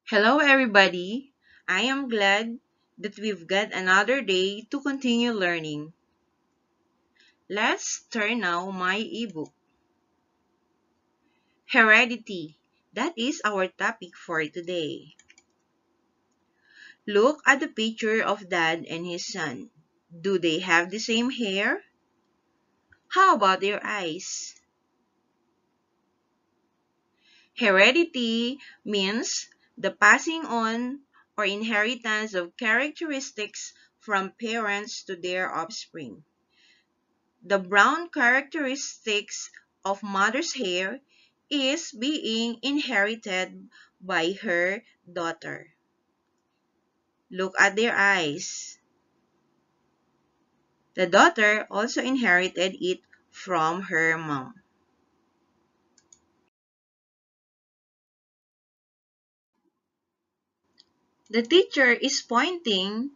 Hello, everybody. I am glad that we've got another day to continue learning. Let's turn now my ebook. Heredity. That is our topic for today. Look at the picture of dad and his son. Do they have the same hair? How about their eyes? Heredity means the passing on or inheritance of characteristics from parents to their offspring. The brown characteristics of mother's hair is being inherited by her daughter. Look at their eyes. The daughter also inherited it from her mom. The teacher is pointing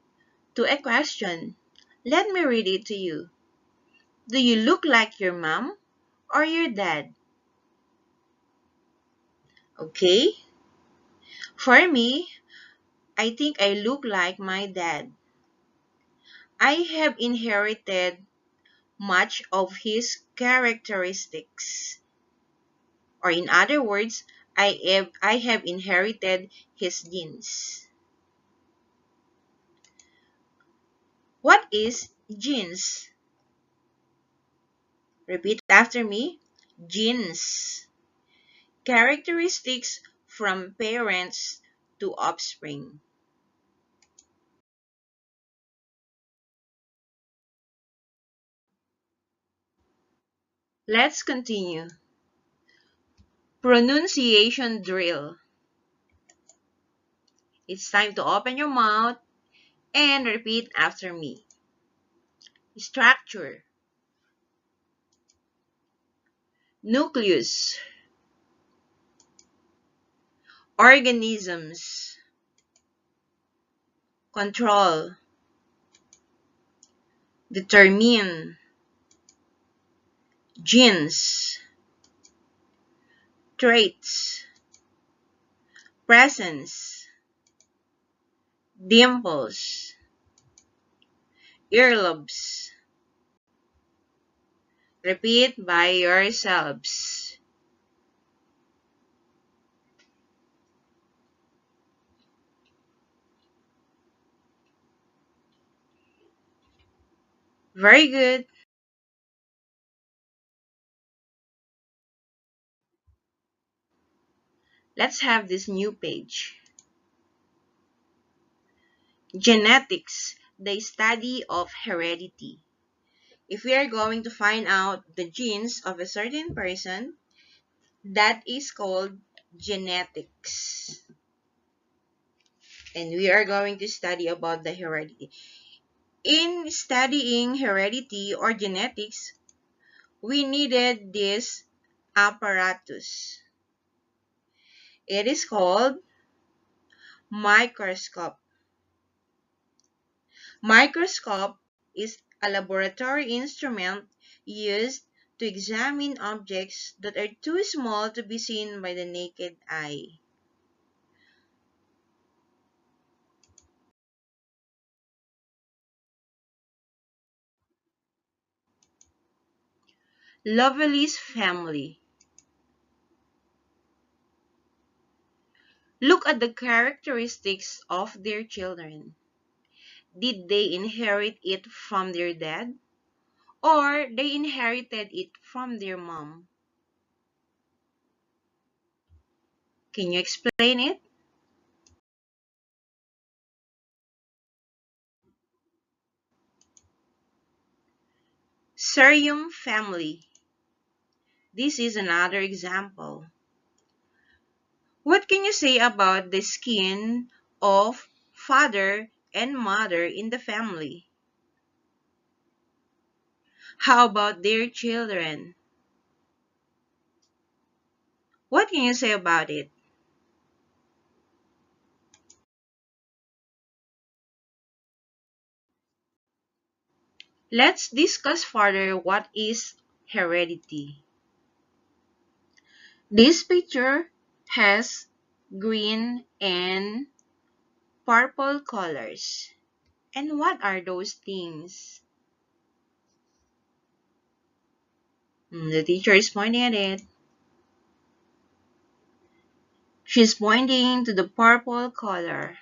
to a question. Let me read it to you. Do you look like your mom or your dad? Okay. For me, I think I look like my dad. I have inherited much of his characteristics. Or in other words, I have inherited his genes. What is genes? Repeat after me. Genes. Characteristics from parents to offspring. Let's continue. Pronunciation drill. It's time to open your mouth and repeat after me. Structure. Nucleus. Organisms. Control. Determine. Genes. Traits. Presence. Dimples. Earlobes. Repeat by yourselves. Very good. Let's have this new page. Genetics, the study of heredity. If we are going to find out the genes of a certain person, that is called genetics. And we are going to study about the heredity. In studying heredity or genetics, we needed this apparatus. It is called microscope. Microscope is a laboratory instrument used to examine objects that are too small to be seen by the naked eye. Lovely's family. Look at the characteristics of their children. Did they inherit it from their dad? Or they inherited it from their mom? Can you explain it? Cerium family. This is another example. What can you say about the skin of father and mother in the family? How about their children? What can you say about it? Let's discuss further what is heredity. This picture has green, and purple colors. And what are those things? The teacher is pointing at it. She's pointing to the purple color.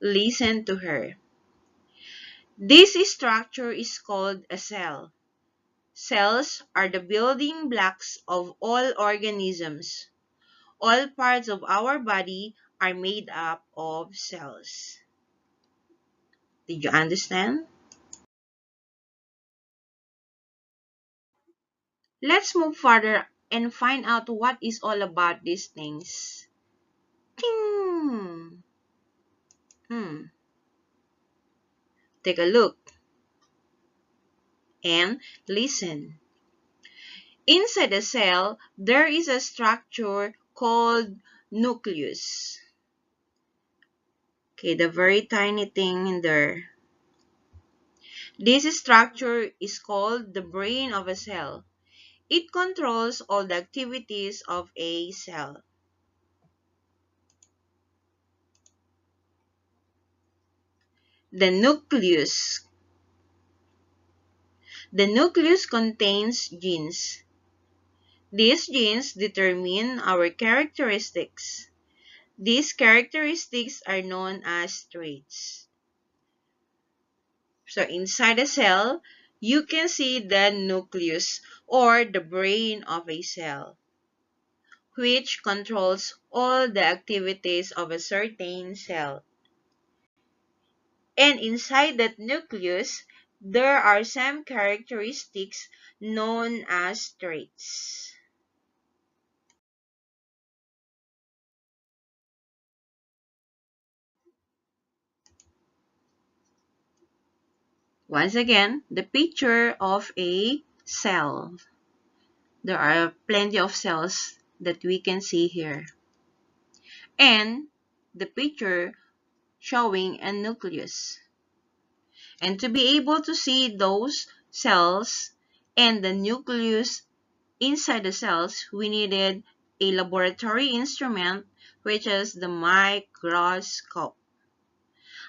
Listen to her. This structure is called a cell. Cells are the building blocks of all organisms. All parts of our body are made up of cells. Did you understand? Let's move further and find out what is all about these things. Ting! Hmm. Take a look and listen. Inside the cell, there is a structure called nucleus. Okay, the very tiny thing in there. This structure is called the brain of a cell. It controls all the activities of a cell. The nucleus. The nucleus contains genes. These genes determine our characteristics. These characteristics are known as traits. So inside a cell, you can see the nucleus or the brain of a cell, which controls all the activities of a certain cell. And inside that nucleus, there are some characteristics known as traits. Once again, the picture of a cell. There are plenty of cells that we can see here. And the picture showing a nucleus. And to be able to see those cells and the nucleus inside the cells, we needed a laboratory instrument, which is the microscope.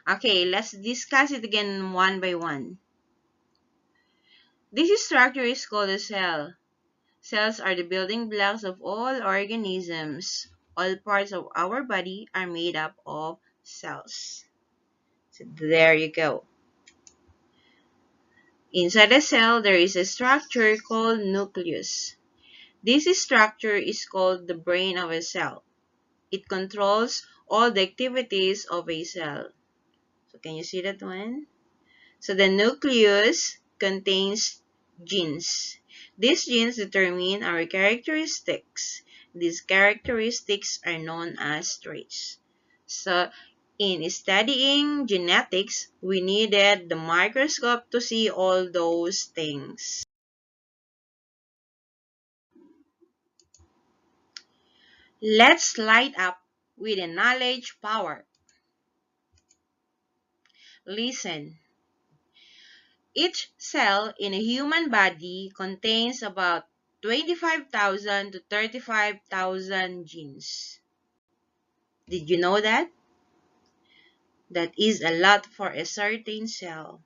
Okay, let's discuss it again one by one. This structure is called a cell. Cells are the building blocks of all organisms. All parts of our body are made up of cells. So there you go. Inside a cell, there is a structure called nucleus. This structure is called the brain of a cell. It controls all the activities of a cell. So can you see that one? So the nucleus contains genes. These genes determine our characteristics. These characteristics are known as traits. So in studying genetics, we needed the microscope to see all those things. Let's light up with a knowledge power. Listen. Each cell in a human body contains about 25,000 to 35,000 genes. Did you know that? That is a lot for a certain cell.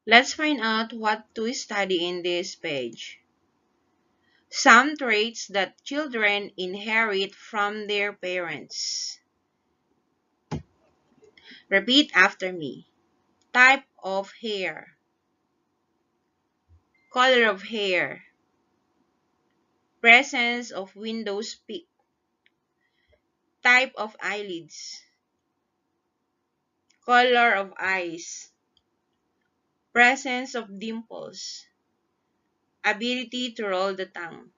Let's find out what to study in this page. Some traits that children inherit from their parents. Repeat after me. Type of hair. Color of hair. Presence of widow's peak. Type of eyelids. Color of eyes. Presence of dimples. Ability to roll the tongue.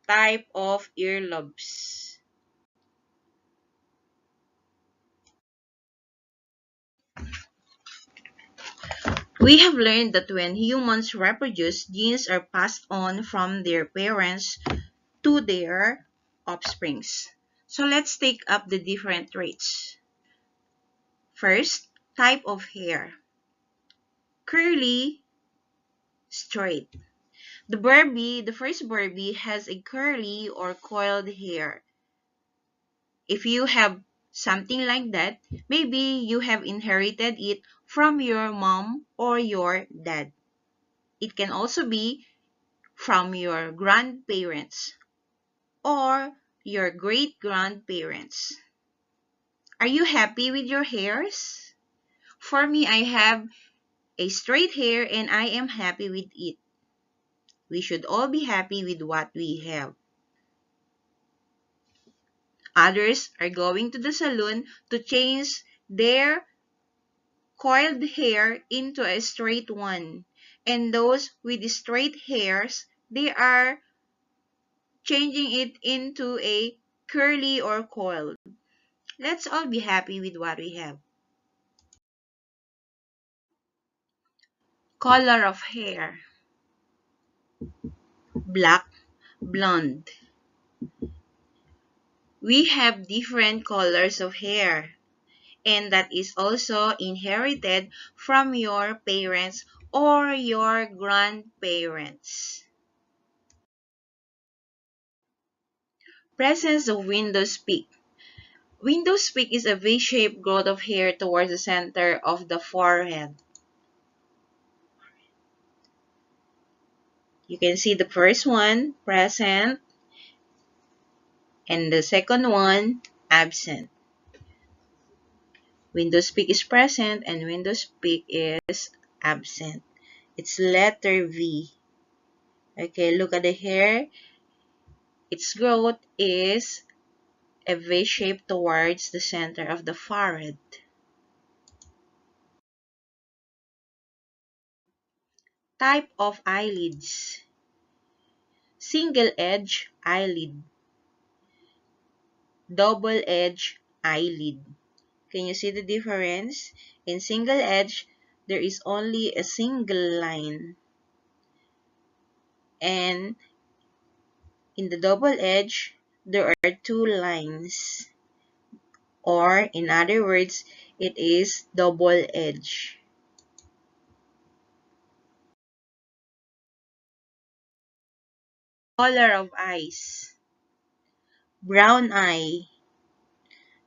Type of earlobes. We have learned that when humans reproduce, genes are passed on from their parents to their offsprings. So let's take up the different traits. First, type of hair. Curly, straight. The first Barbie has a curly or coiled hair. If you have something like that, maybe you have inherited it from your mom or your dad. It can also be from your grandparents or your great grandparents. Are you happy with your hairs? For me, I have a straight hair and I am happy with it. We should all be happy with what we have. Others are going to the salon to change their coiled hair into a straight one. And those with straight hairs, they are changing it into a curly or coiled. Let's all be happy with what we have. Color of hair: black, blonde. We have different colors of hair, and that is also inherited from your parents or your grandparents. Presence of widow's peak. Widow's peak is a V-shaped growth of hair towards the center of the forehead. You can see the first one, present, and the second one, absent. Widow's peak is present and widow's peak is absent. It's letter V. Okay, look at the hair. Its growth is a V shape towards the center of the forehead. Type of eyelids: single edge eyelid, double edge eyelid. Can you see the difference? In single edge, there is only a single line. And in the double edge, there are two lines. Or, in other words, it is double edge. Color of eyes: brown eye.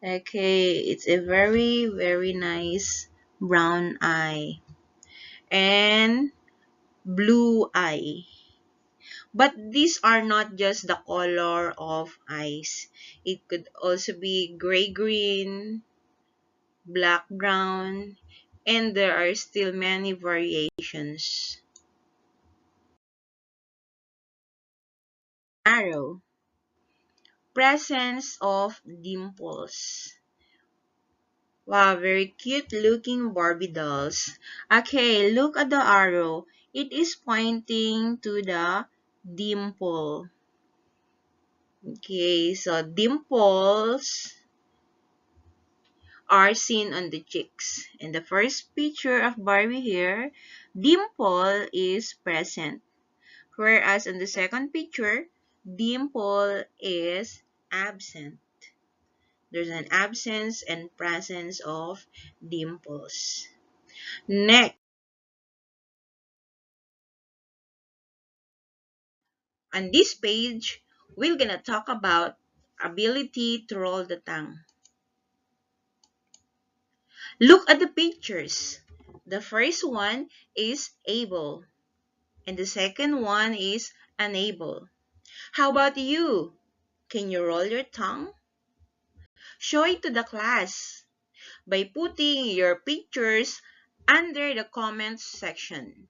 Okay, it's a very, very nice brown eye. And blue eye. But these are not just the color of eyes. It could also be gray-green, black-brown, and there are still many variations. Arrow. Presence of dimples. Wow, very cute looking Barbie dolls. Okay, look at the arrow. It is pointing to the dimple. Okay, so dimples are seen on the cheeks. In the first picture of Barbie here, dimple is present. Whereas in the second picture, dimple is absent. There's an absence and presence of dimples. Next, on this page, we're gonna talk about ability to roll the tongue. Look at the pictures. The first one is able, and the second one is unable. How about you? Can you roll your tongue? Show it to the class by putting your pictures under the comments section.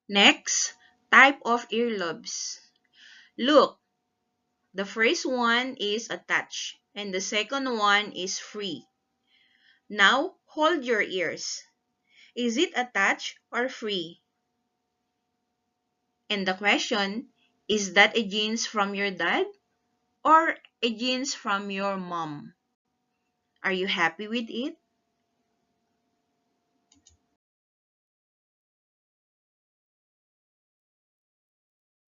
Next, type of earlobes. Look, the first one is attached and the second one is free. Now, hold your ears. Is it attached or free? And the question, is that a genes from your dad or a genes from your mom? Are you happy with it?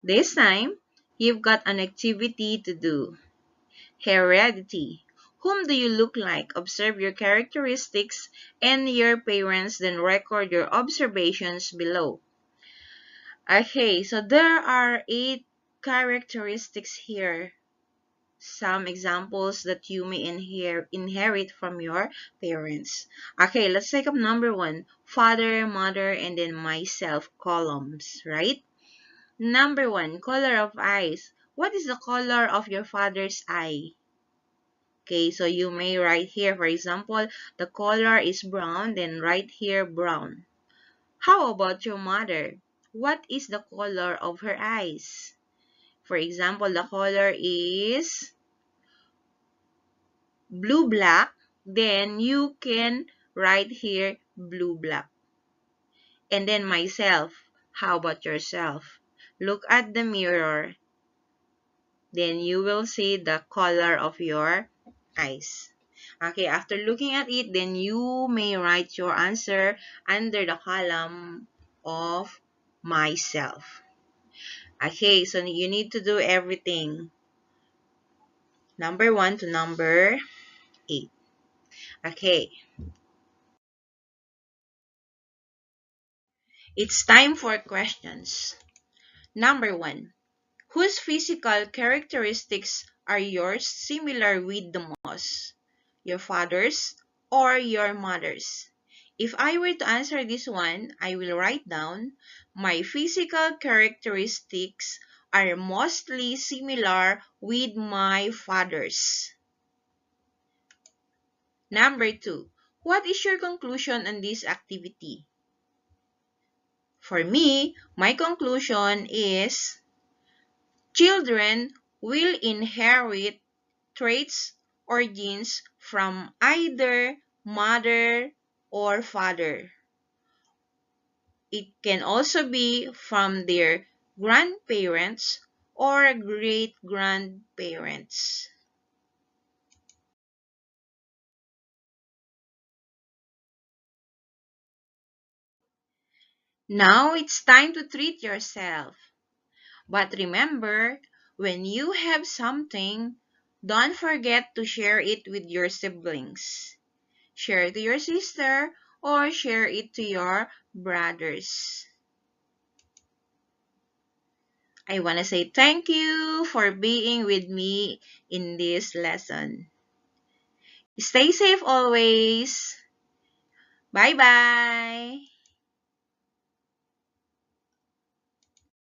This time, you've got an activity to do. Heredity. Whom do you look like? Observe your characteristics and your parents, then record your observations below. Okay, so there are 8 characteristics here. Some examples that you may inherit from your parents. Okay, let's take up number 1. Father, mother, and then myself columns, right? Number 1, color of eyes. What is the color of your father's eye? Okay, so you may write here, for example, the color is brown, then write here brown. How about your mother? What is the color of her eyes? For example, the color is blue-black, then you can write here blue-black. And then myself. How about yourself? Look at the mirror. Then you will see the color of your eyes. Okay, after looking at it, then you may write your answer under the column of myself. Okay, so you need to do everything. Number 1 to number 8. Okay, it's time for questions. Number 1. Whose physical characteristics are yours similar with the most? Your father's or your mother's? If I were to answer this one, I will write down, my physical characteristics are mostly similar with my father's. Number 2. What is your conclusion on this activity? For me, my conclusion is children will inherit traits or genes from either mother or father. It can also be from their grandparents or great-grandparents. Now it's time to treat yourself. But remember, when you have something, don't forget to share it with your siblings. Share it to your sister or share it to your brothers. I want to say thank you for being with me in this lesson. Stay safe always. Bye-bye.